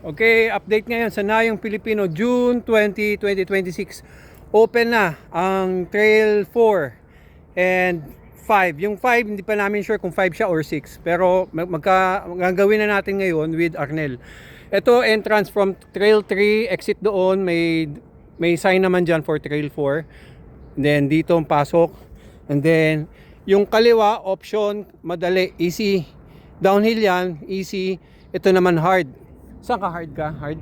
Okay, update ngayon sa Nayong Pilipino, June 20, 2026. Open na ang Trail 4 and 5. Yung 5, hindi pa namin sure kung 5 siya or 6. Pero gagawin na natin ngayon with Arnel. Ito, entrance from Trail 3, exit doon. May sign naman dyan for Trail 4. And then dito ang pasok. And then, yung kaliwa, option, madali, easy. Downhill yan, easy. Ito naman hard. Saan ka hard ka? Hard?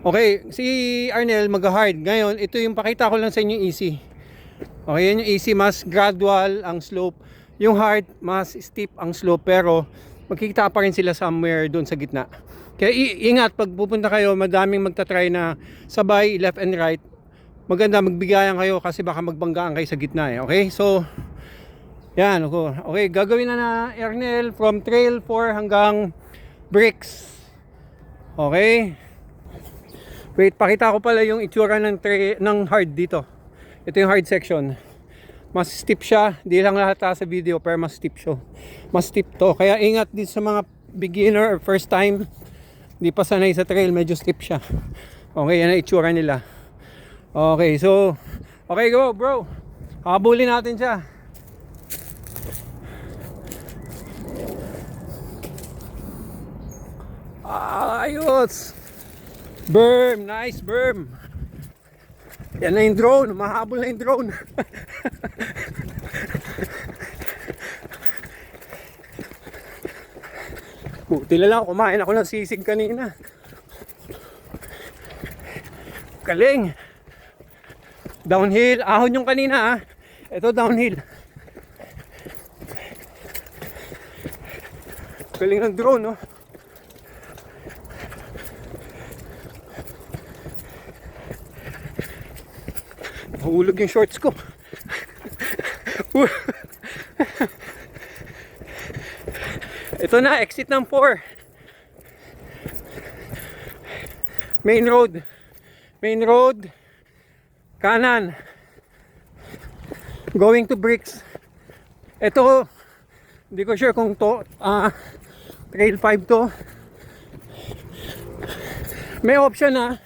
Okay, si Arnel mag-hard. Ngayon, ito yung pakita ko lang sa inyo easy. Okay, yan yung easy, mas gradual ang slope. Yung hard, mas steep ang slope, pero magkikita pa rin sila somewhere doon sa gitna. Kaya ingat, pag pupunta kayo, madaming magta-try na sabay, left and right. Maganda, magbigayan kayo kasi baka magbanggaan kayo sa gitna eh. Okay, so yan, okay, gagawin na Arnel from Trail 4 hanggang Bricks. Okay. Wait, pakita ko pala yung itsura ng hard dito. Ito yung hard section. Mas steep siya. Di lang lahat sa video, pero mas steep siya. Mas steep to. Kaya ingat din sa mga beginner or first time. Di pa sanay sa trail, medyo steep siya. Okay, yan ang itsura nila. Okay, so okay, go bro. Habulin natin siya. Ayos. Berm, nice berm. Yan na yung drone, mahabol na yung drone. Buti na lang, kumain ako ng sisig kanina. Galing. Downhill, ahon yung kanina ah. Ito downhill. Galing ng drone no. Mahulog yung shorts ko. Ito na, exit ng 4. Main road. Main road. Kanan. Going to Bricks. Ito, hindi ko sure kung to Trail 5 to. May option na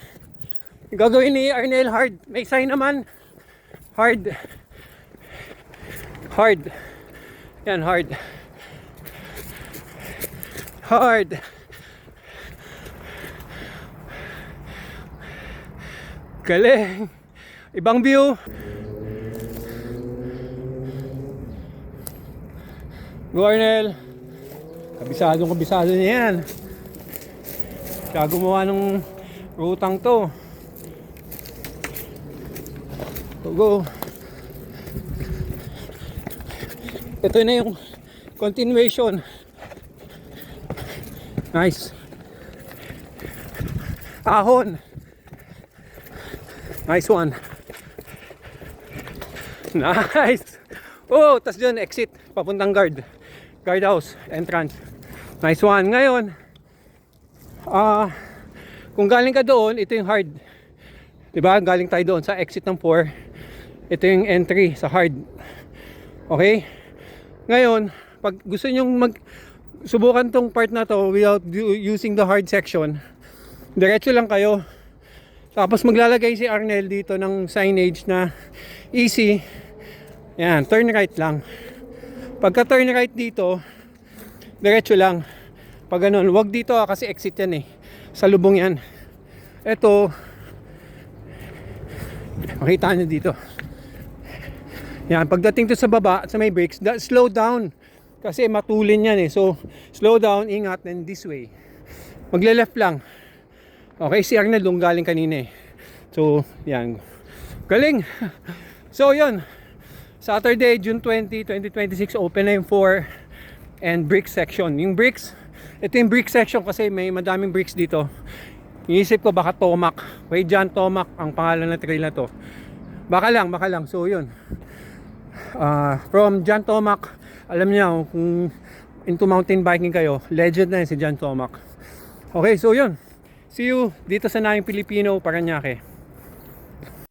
gagawin ni Arnel hard. May sign naman. Hard. Hard. Yan, hard. Hard. Galing. Ibang view. Go Arnel. Kabisado niya yan. Siya gumawa ng rutang to. Go. Ito na yung continuation. Nice. Ahon. Nice one. Nice. Oh, tas dyan exit papuntang guard house entrance. Nice one. Ngayon kung galing ka doon, ito yung hard. Diba? Galing tayo doon sa exit ng 4. Ito yung entry sa hard. Okay? Ngayon, pag gusto nyong subukan tong part na to without using the hard section, diretso lang kayo. Tapos maglalagay si Arnel dito ng signage na easy. Yan, turn right lang. Pagka turn right dito, diretso lang. Pag ganun, wag dito kasi exit yan eh. Sa lubong yan. Ito, makita nyo dito. Yan, pagdating to sa baba, sa may brakes, slow down. Kasi matulin yan eh. So, slow down, ingat, and this way. Magle-left lang. Okay, si Arnel doon galing kanina eh. So, yan. Galing. So, yun. Saturday, June 20, 2026, open na yung 4 and brick section. Yung bricks, ito yung brick section kasi may madaming bricks dito. Iisip ko baka Tomac. Wait, John Tomac ang pangalan ng trail na to. Baka lang. So, yun. From John Tomac, alam niyo kung into mountain biking kayo, legend na yun si John Tomac. Okay, so yun. See you dito sa Nayong Pilipino, Paranaque.